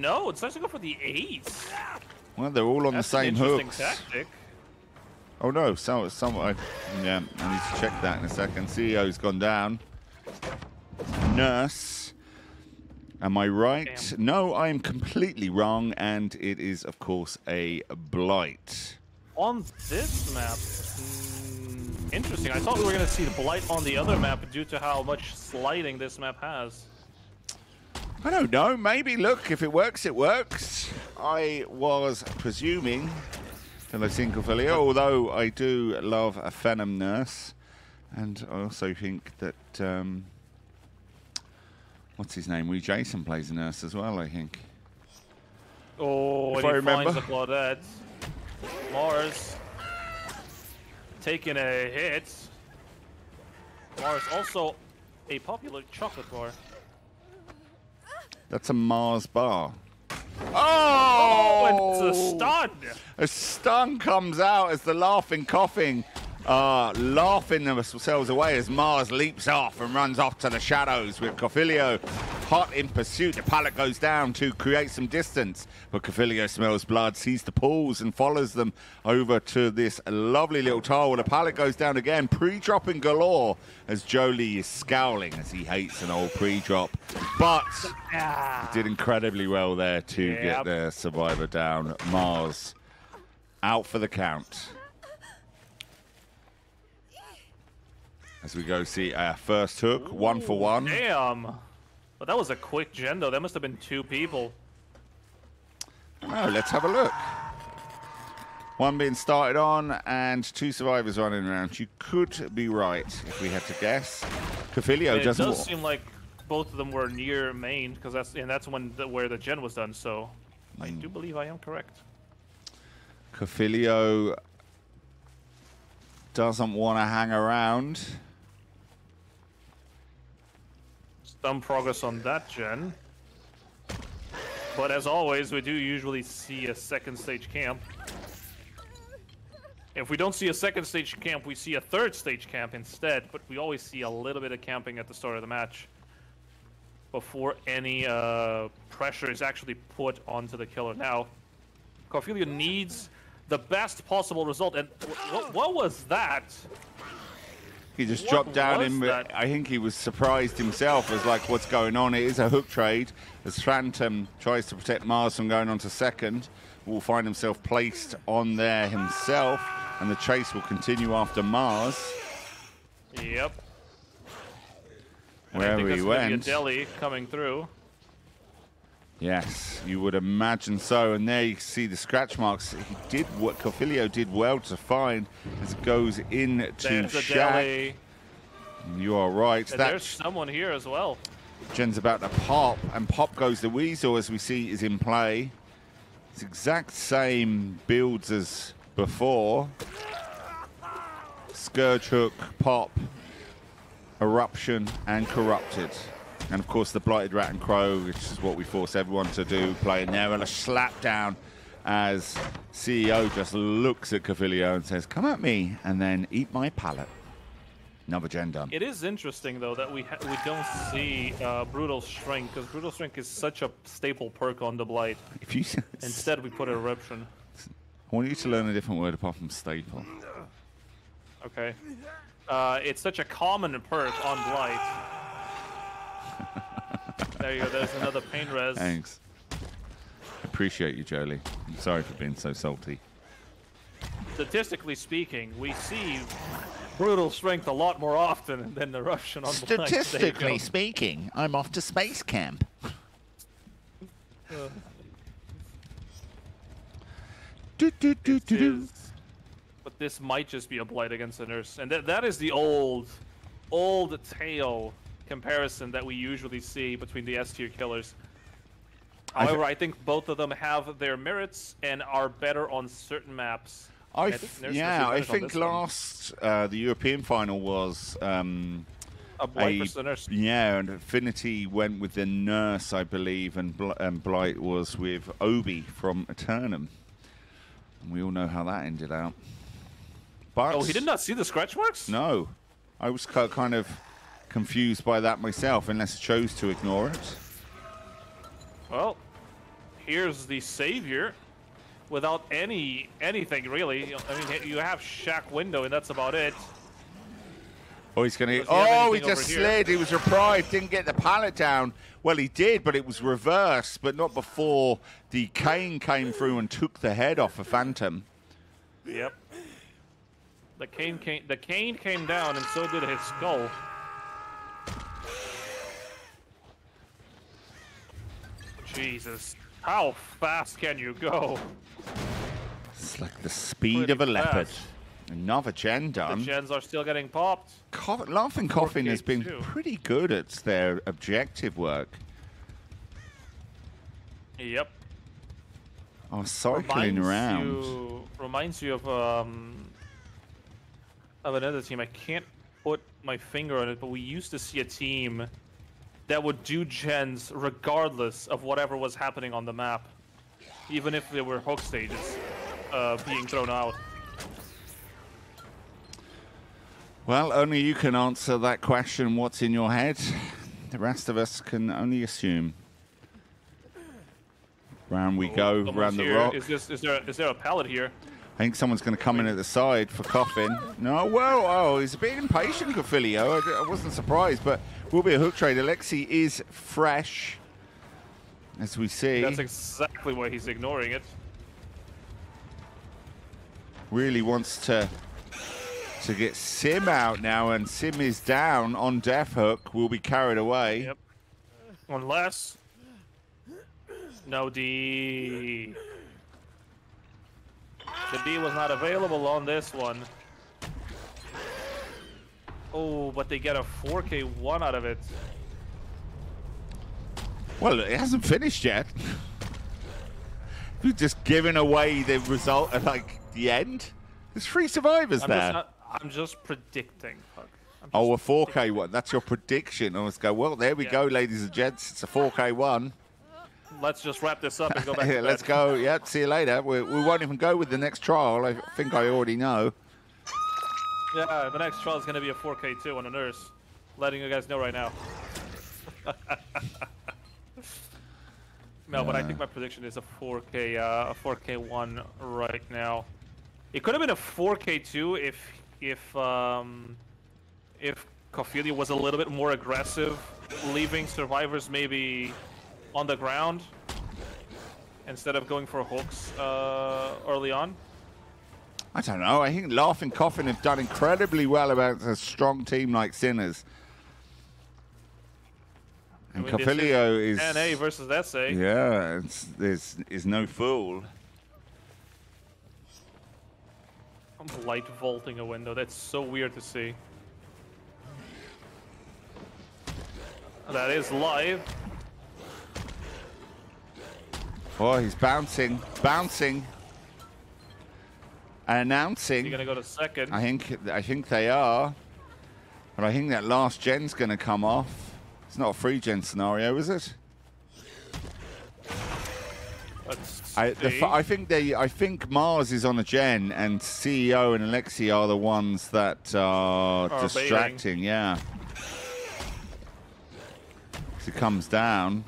No, it starts to go for the 8. Well, they're all on the same hooks. Tactic. Oh no, yeah, I need to check that in a second. CEO's gone down. Nurse. Am I right? Damn. No, I am completely wrong, and it is, of course, a Blight. On this map, interesting. I thought we were going to see the Blight on the other map due to how much sliding this map has. I don't know. Maybe, look, if it works, it works. I was presuming that I've seen Cafulio, although I do love a Phenom Nurse. And I also think that, what's his name? Jason plays a nurse as well, I think. Oh, if and I remember. Finds the Claudette. Mars taking a hit. Mars also a popular chocolate bar. That's a Mars bar. Oh, and it's a stun. A stun comes out as the laughing, coughing, laughing themselves away as Mars leaps off and runs off to the shadows with Cafulio hot in pursuit. The pallet goes down to create some distance, but Cafulio smells blood, sees the pools and follows them over to this lovely little tile where the pallet goes down again, pre-dropping galore as Jolie is scowling as he hates an old pre-drop, but did incredibly well there to get their survivor down. Mars out for the count. As we go see our first hook, 1 for 1. Damn. But that was a quick gen, though. That must have been 2 people. Oh, let's have a look. 1 being started on and 2 survivors running around. You could be right if we had to guess. Cafulio doesn't. It does seem like both of them were near main, because that's when where the gen was done. So I do believe I am correct. Cafulio doesn't want to hang around. Some progress on that gen. But as always, we do usually see a second stage camp. If we don't see a second stage camp, we see a third stage camp instead, but we always see a little bit of camping at the start of the match before any pressure is actually put onto the killer. Now, Cafulio needs the best possible result, and what was that? He just dropped down in. I think he was surprised himself as like, what's going on? It is a hook trade. As Phantom tries to protect Mars from going on to second, will find himself placed on there himself, and the chase will continue after Mars. Yep. Wherever he went. Deli coming through. Yes, you would imagine so. And there you see the scratch marks. He did what Cafulio did well to find as it goes into Shaq. You are right. There's someone here as well. Jen's about to pop, and pop goes the Weasel, as we see is in play. It's exact same builds as before. Scourge hook, pop, eruption, and corrupted. And of course the Blighted Rat and Crow, which is what we force everyone to do, playing there, and a slap down as CEO just looks at Cafulio and says, "Come at me," and then eat my pallet. Another gen done. It is interesting though that we don't see Brutal Shrink, because Brutal Shrink is such a staple perk on the Blight. If you instead we put Eruption. I want you to learn a different word apart from staple. Okay. It's such a common perk on Blight. There you go, there's another pain res. Thanks. Appreciate you, Jolie. I'm sorry for being so salty. Statistically speaking, we see Brutal Strength a lot more often than the Eruption on Blight. Statistically speaking, I'm off to space camp. But this might just be a Blight against a nurse. And that is the old tale comparison that we usually see between the S-tier killers. However, I think both of them have their merits and are better on certain maps. I think last the European final was a Blight versus the nurse. Yeah, and Affinity went with the nurse, I believe, and Blight was with Obi from Eternum. And we all know how that ended out. But oh, he did not see the scratch marks? No, I was kind of confused by that myself, unless I chose to ignore it. Well, here's the savior without anything really. I mean, you have Shack window, and that's about it. Oh, he's going to... Oh, he just slid. He was deprived. Didn't get the pallet down. Well, he did, but it was reversed, but not before the cane came through and took the head off a Phantom. Yep. The cane came down, and so did his skull. Jesus. How fast can you go? It's like the speed of a leopard. Another gen done. The gens are still getting popped. Laughing Coffin has been pretty good at their objective work. Yep. Oh, cycling around. Reminds you of another team. I can't put my finger on it, but we used to see a team that would do gens regardless of whatever was happening on the map, even if there were hook stages being thrown out. Well, only you can answer that question, what's in your head. The rest of us can only assume. Round we go, round the rock. Is there a pallet here? I think someone's going to come in at the side for Coffin. No, well, oh, he's a bit impatient, Cafulio. I wasn't surprised, but will be a hook trade. Alexi is fresh, as we see. That's exactly why he's ignoring it. Really wants to get Sim out now, and Sim is down on Death Hook. Will be carried away. Yep. Unless... No D. The D was not available on this one. Oh, but they get a 4K1 out of it. Well, it hasn't finished yet. We've just given away the result at, like, the end. There's 3 survivors there. I'm just predicting. Oh, a 4K1. That's your prediction. I was go, well, there we go, ladies and gents. It's a 4K1. Let's just wrap this up and go back to bed. Let's go. Yep, see you later. We won't even go with the next trial. I think I already know. Yeah, the next trial is going to be a 4K2 on a nurse. Letting you guys know right now. No, but I think my prediction is a 4K1 right now. It could have been a 4K2 if Cafulio was a little bit more aggressive, leaving survivors maybe on the ground instead of going for hooks early on. I don't know. I think Laughing Coffin have done incredibly well about a strong team like Sinners. And Cafulio is NA versus SA. Yeah, is no fool. Blight vaulting a window. That's so weird to see. That is live. Oh, he's bouncing, announcing. You're gonna go to second. I think they are, but I think that last gen's gonna come off. It's not a free gen scenario, is it? I think Mars is on a gen, and CEO and Alexi are the ones that are distracting. Baiting. Yeah. He comes down.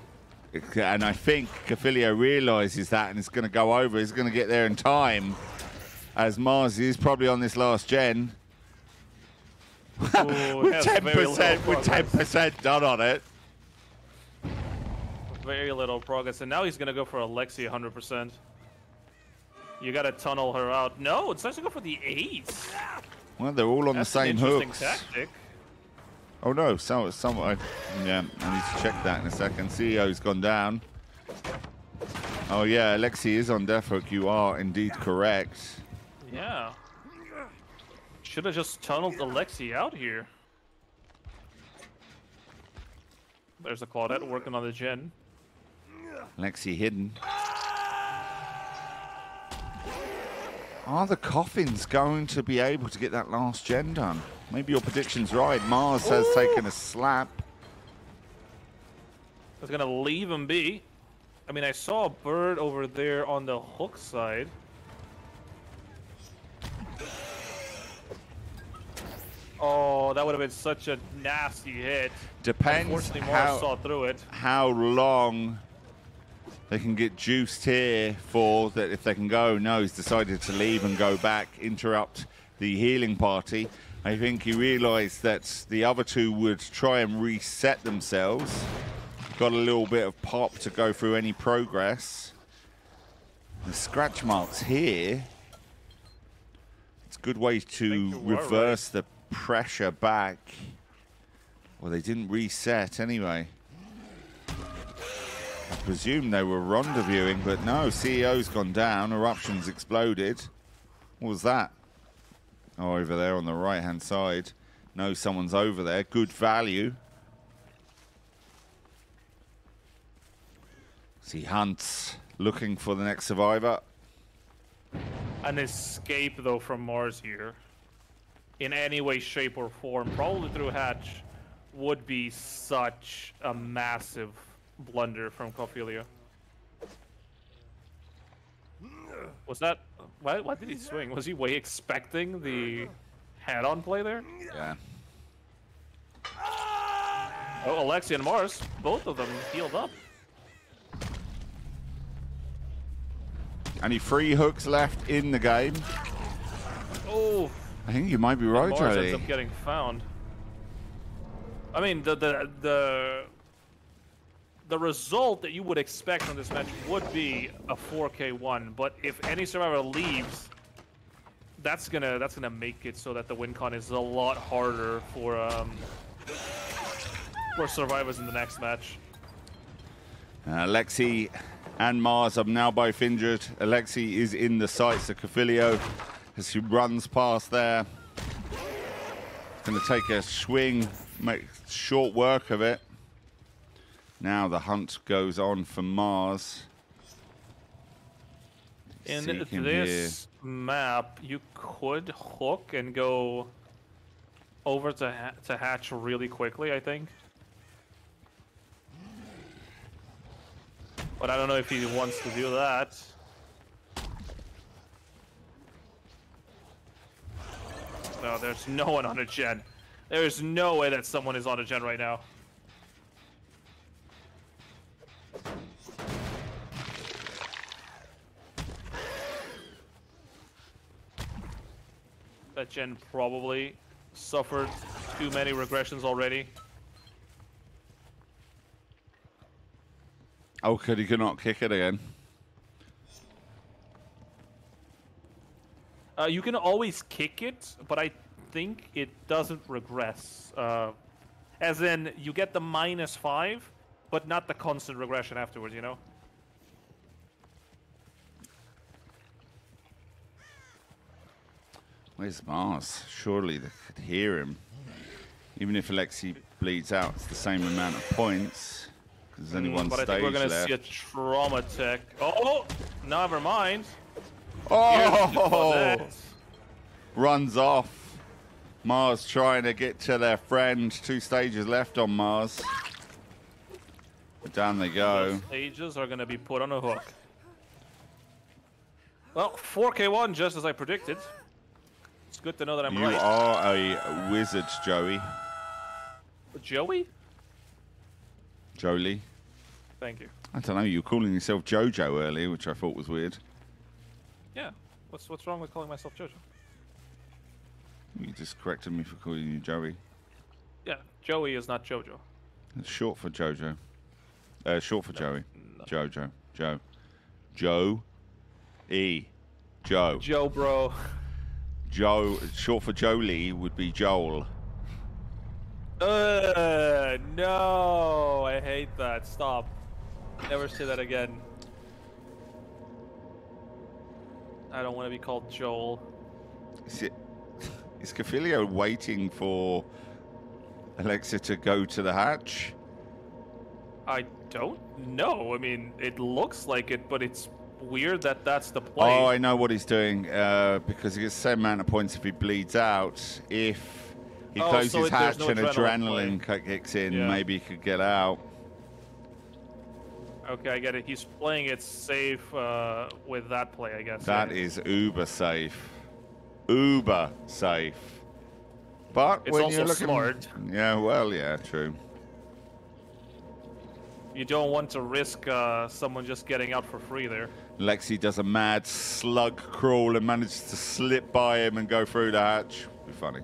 And I think Cafulio realizes that and is going to go over. He's going to get there in time, as Mars is probably on this last gen. Ooh, with 10% done on it. Very little progress, and now he's going to go for Alexi 100%. You got to tunnel her out. No, it's nice to go for the 8. Well, they're all on the same hooks. Tactic. Oh no, yeah, I need to check that in a second. CEO's gone down. Oh yeah, Alexi is on Death Hook. You are indeed correct. Yeah. Should have just tunneled Alexi out here. There's a Claudette working on the gen. Alexi hidden. Are the Coffins going to be able to get that last gen done? Maybe your prediction's right. Mars has taken a slap. I was gonna leave him be. I mean, I saw a bird over there on the hook side. Oh, that would have been such a nasty hit. Depends Unfortunately, Mars saw through it. How long they can get juiced here for that. If they can go, no, he's decided to leave and go back, interrupt the healing party. I think he realized that the other two would try and reset themselves. Got a little bit of pop to go through any progress. The scratch marks here. It's a good way to reverse the pressure back. Well, they didn't reset anyway. I presume they were rendezvousing, but no, CEO's gone down, eruption's exploded. What was that? Oh, over there on the right-hand side. No, someone's over there. Good value. See Hunts looking for the next survivor. An escape, though, from Mars here, in any way, shape, or form, probably through Hatch, would be such a massive blunder from Cafulio. Was that... Why did he swing? Was he way expecting the head-on play there? Yeah. Oh, Alexi and Mars, both of them healed up. Only 3 hooks left in the game. Oh. I think you might be right, Mars Charlie. ends up getting found. I mean, the result that you would expect from this match would be a 4K1, but if any survivor leaves, that's gonna make it so that the win con is a lot harder for survivors in the next match. Alexi and Mars are now both injured. Alexi is in the sights of Cafulio as he runs past there. Going to take a swing, make short work of it. Now the hunt goes on for Mars. In this map, you could hook and go over to Hatch really quickly, I think. But I don't know if he wants to do that. No, there's no one on a gen. There's no way that someone is on a gen right now. That gen probably suffered too many regressions already. Oh, could he not kick it again? You can always kick it, but I think it doesn't regress. As in, you get the -5, but not the constant regression afterwards, you know? Where's Mars? Surely they could hear him. Even if Alexi bleeds out, it's the same amount of points. Because there's only one but stage I think we're gonna left. see a trauma tech. Oh, never mind. Oh! Runs off. Mars trying to get to their friend. 2 stages left on Mars. But down they go. Those stages are gonna be put on a hook. Well, 4K1 just as I predicted. It's good to know that I'm right. You are a wizard, Joey. Joey? Jolie. Thank you. I don't know, you were calling yourself Jojo earlier, which I thought was weird. Yeah. What's wrong with calling myself Jojo? You just corrected me for calling you Joey. Yeah, Joey is not Jojo. It's short for Jojo. Short for Joey. No. Jojo. Joe. Joe. E. Joe. Joe, bro. Joe. Short for Jolie would be Joel. No, I hate that. Stop. Never say that again. I don't want to be called Joel. Is Cafulio waiting for Alexa to go to the hatch? I don't know. I mean, it looks like it, but it's weird that that's the play. Oh, I know what he's doing, because he gets the same amount of points if he bleeds out. If he closes hatch and adrenaline kicks in, maybe he could get out. Okay, I get it. He's playing it safe with that play, I guess. That is uber safe. Uber safe. But it's when also you're looking, smart. Yeah, well, yeah, true. You don't want to risk someone just getting out for free there. Lexi does a mad slug crawl and manages to slip by him and go through the hatch. Be funny.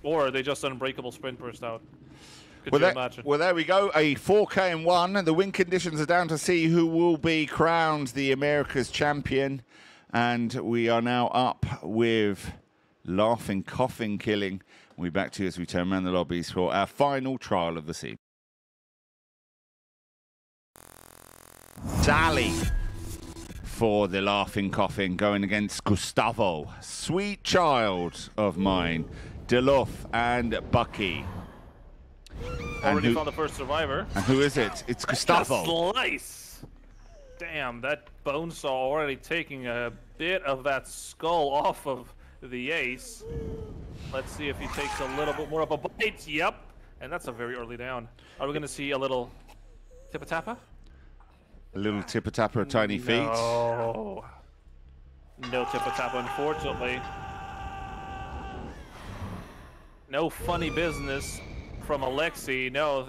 Or they just unbreakable sprint burst out. Could you imagine? Well, there we go. A 4K in 1. The win conditions are down to see who will be crowned the America's champion. And we are now up with laughing, coughing, killing. We'll be back to you as we turn around the lobbies for our final trial of the season. Sally for the laughing, coughing, going against Gustavo, sweet child of mine, Deluff and Bucky. Already found the first survivor. And who is it? It's Gustavo. Slice! Damn, that bonesaw already taking a bit of that skull off of the ace. Let's see if he takes a little bit more of a bite. Yep. And that's a very early down. Are we going to see a little tippa-tappa? A little tippa-tappa of tiny feet. No. No tippa-tappa, unfortunately. No funny business from Alexi. No,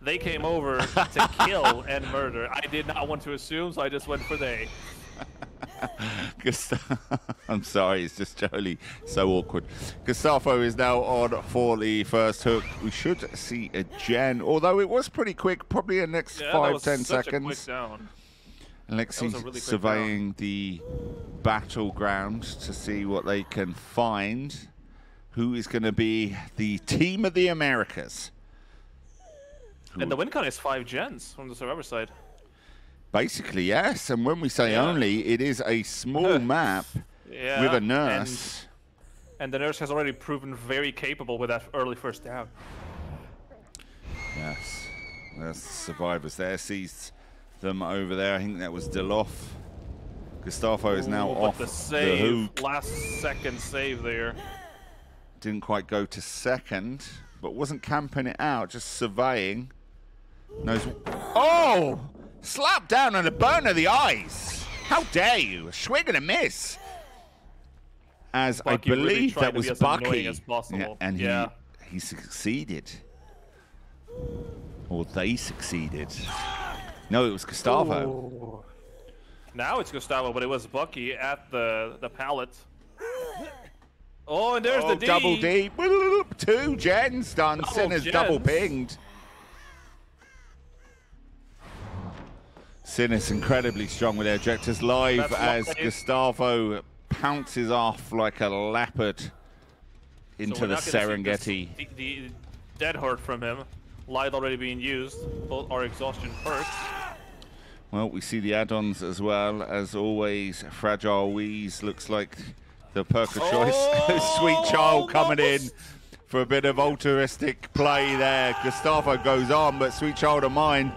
they came over to kill and murder. I did not want to assume, so I just went for they. I'm sorry, it's just totally so awkward. Gustavo is now on for the first hook. We should see a gen, although it was pretty quick, probably in the next 5-10 seconds. Alexi's really surveying the battleground to see what they can find. Who is going to be the team of the Americas? And the win con is 5 gens from the survivor side. Basically, yes. And when we say only, it is a small map with a nurse. And the nurse has already proven very capable with that early first down. Yes. There's the survivors there. Sees them over there. I think that was Deloff. Gustavo is now off the hook. Last second save there. Didn't quite go to second, but wasn't camping it out, just surveying. Knows. Oh! Slap down on the burn of the eyes. How dare you? A swing and a miss. As Bucky, I believe really that was Bucky. And he succeeded. Or they succeeded. No, it was Gustavo. Ooh. Now it's Gustavo, but it was Bucky at the pallet. Oh, and there's the D. Double D. 2 gens done. Sinner's double pinged. Sinner's incredibly strong with their ejectors live as Gustavo pounces off like a leopard into the Serengeti. The dead hurt from him. Light already being used. Both are exhaustion perks. Well, we see the add-ons as well. As always, Fragile Wheeze looks like the perk of choice. Sweet Child coming in for a bit of altruistic play there. Gustavo goes on, but Sweet Child of Mine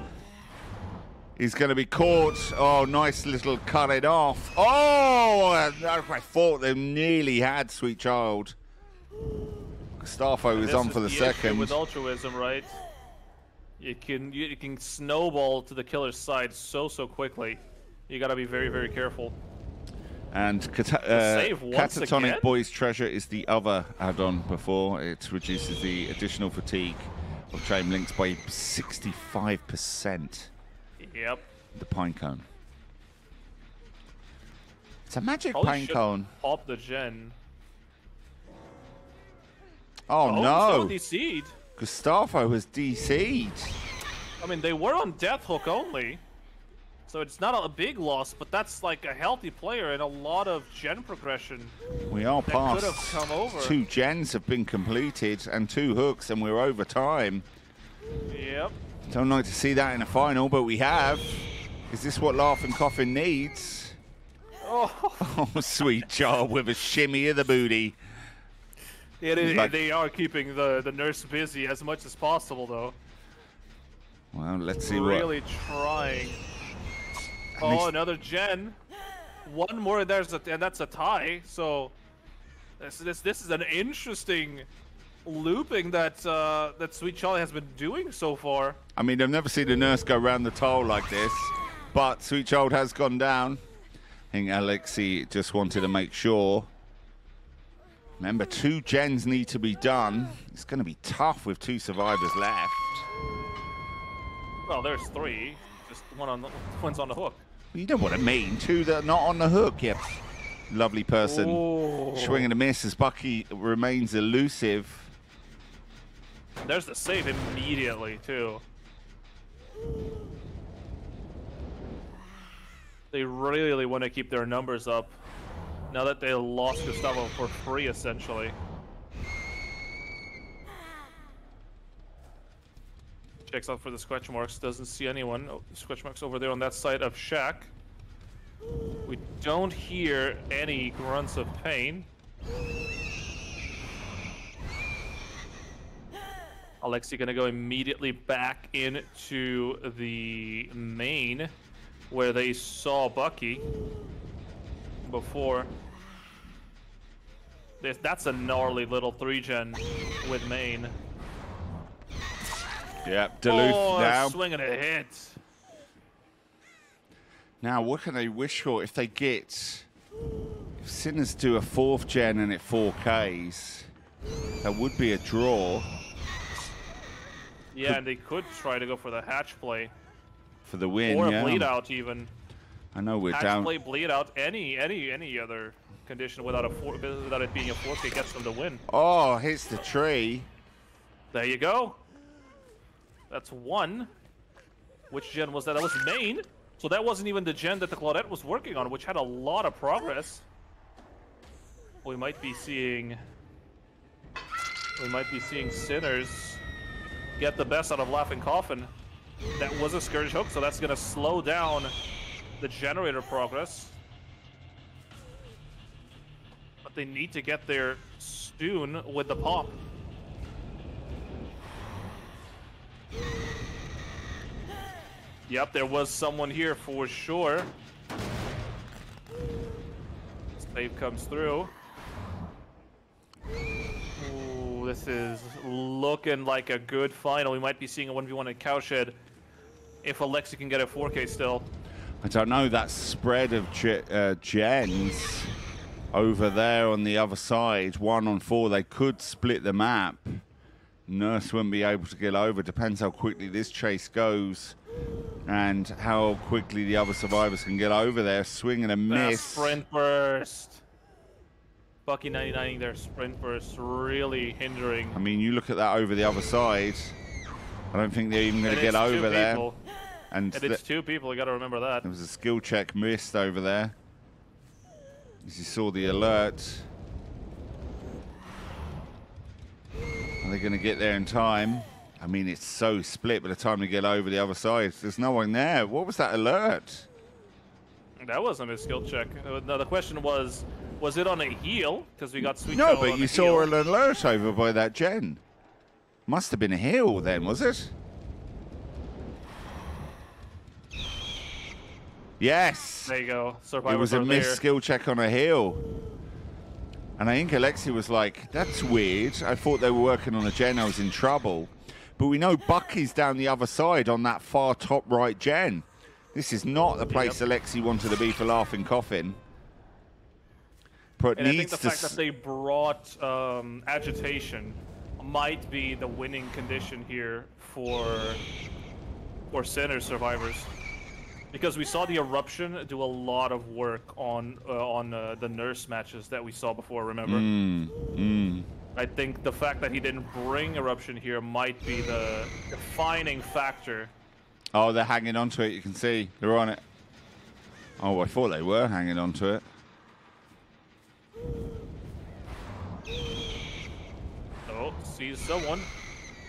is going to be caught. Oh, nice little cut it off. Oh, I thought they nearly had Sweet Child. Gustavo is on for the second. With altruism, right? You can snowball to the killer's side so quickly. You got to be very careful. And Catatonic Boy's Treasure is the other add-on before. It reduces the additional fatigue of chain links by 65%. Yep. The pine cone. It's a magic pine cone. Pop the gen. Oh no! DC'd. Gustavo has DC'd. I mean, they were on death hook only, so it's not a big loss. But that's like a healthy player and a lot of gen progression. We are past. Could have come over. 2 gens have been completed and 2 hooks, and we're over time. Yep. Don't like to see that in a final, but we have. Is this what Laughing Coffin needs? Oh, Sweet Child with a shimmy of the booty. They are keeping the nurse busy as much as possible, though. Well, let's see really trying. Oh, another gen. One more, and that's a tie. So this is an interesting looping that Sweet Child has been doing so far. I mean, I've never seen a nurse go around the tile like this, but Sweet Child has gone down. I think Alexi just wanted to make sure. Remember, 2 gens need to be done. It's going to be tough with 2 survivors left. Well, there's 3. Just one's on the hook. Well, you know what I mean. 2 that are not on the hook. Yep. Lovely person. Ooh. Swing and a miss as Bucky remains elusive. There's the save immediately, too. They really want to keep their numbers up now that they lost Gustavo for free, essentially. Checks out for the scratch marks, doesn't see anyone. Oh, scratch marks over there on that side of Shack. We don't hear any grunts of pain. Alexi gonna go immediately back into the main where they saw Bucky before. That's a gnarly little 3-gen with main. Yep, Duluth now. Swinging a hit. Now, what can they wish for if they get... If Sinners do a 4th gen and it 4Ks, that would be a draw. Yeah, and they could try to go for the hatch play. For the win, or yeah. a bleed out, even. I know we're hatch down. Play, bleed out, any other condition without it being a 4K gets them the win. Oh, hits the tree. There you go. That's 1. Which gen was that? That was main. So that wasn't even the gen that the Claudette was working on, which had a lot of progress. We might be seeing Sinners get the best out of Laughing Coffin. That was a Scourge hook, so that's gonna slow down the generator progress. But they need to get there soon with the pop. Yep, there was someone here for sure. Save comes through. Ooh, this is looking like a good final. We might be seeing a 1v1 at Cowshed if Alexi can get a 4K still. I don't know, that spread of gens over there on the other side, 1 on 4, they could split the map. Nurse wouldn't be able to get over. Depends how quickly this chase goes and how quickly the other survivors can get over there. Swing and a miss. Sprint burst. Bucky 99ing their sprint burst, really hindering. I mean, you look at that over the other side. I don't think they're even going to get over there. And it's 2 people, you got to remember that. There was a skill check missed over there. As you saw the alert. Are they going to get there in time? I mean, it's so split by the time they get over the other side. There's no one there. What was that alert? That wasn't a skill check. No, the question was it on a heal? Because we got Sweet No, Shell but on you a saw heal. an alert over by that gen. Must have been a heal then, was it? Yes. There you go. It was a missed skill check on a heal. And I think Alexi was like, that's weird. I thought they were working on a gen. I was in trouble. But we know Bucky's down the other side on that far top right gen. This is not the place Alexi wanted to be for Laughing Coffin. But and I think the fact that they brought agitation might be the winning condition here for Sinner survivors. Because we saw the Eruption do a lot of work on the Nurse matches that we saw before, remember? I think the fact that he didn't bring Eruption here might be the defining factor. Oh, they're hanging on to it, you can see. They're on it. Oh, I thought they were hanging on to it. Oh, sees someone.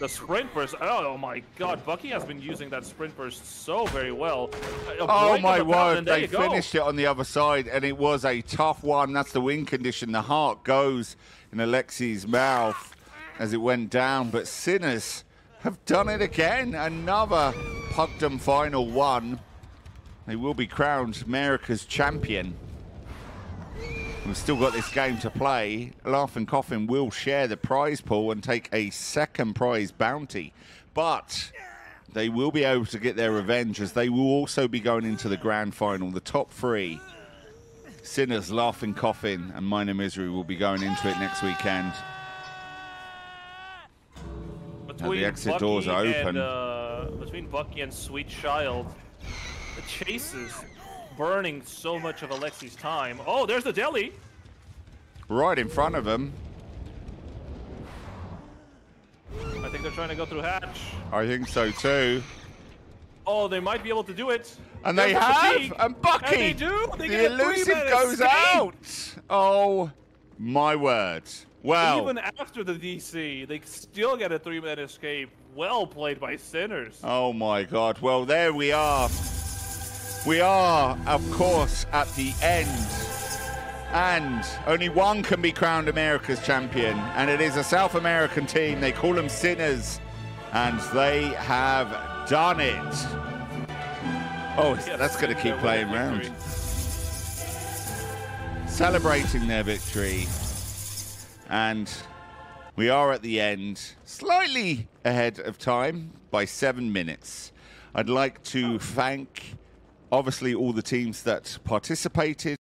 The sprint burst. Oh my god, Bucky has been using that sprint burst so very well. Oh my word, they finished it on the other side, and it was a tough one. That's the win condition. The heart goes in Alexi's mouth as it went down, but Sinners have done it again. Another Pugdom Final 1. They will be crowned America's champion. We've still got this game to play. Laughing Coffin will share the prize pool and take a second prize bounty. But they will be able to get their revenge as they will also be going into the grand final. The top 3 Sinners, Laughing Coffin, and Minor Misery will be going into it next weekend. The exit doors are open. Between Bucky and Sweet Child, the chases burning so much of Alexi's time. Oh, there's the deli. Right in front of him. I think they're trying to go through hatch. I think so too. Oh, they might be able to do it. And they have. And Bucky. And they do. They the elusive goes out. Oh, my word. Wow. Even after the DC, they still get a 3-man escape. Well played by Sinners. Oh my God. Well, there we are. We are, of course, at the end. And only one can be crowned America's champion. And it is a South American team. They call them Sinners. And they have done it. Oh, yes, that's going to keep playing round. Celebrating their victory. And we are at the end, slightly ahead of time by 7 minutes. I'd like to thank, obviously, all the teams that participated.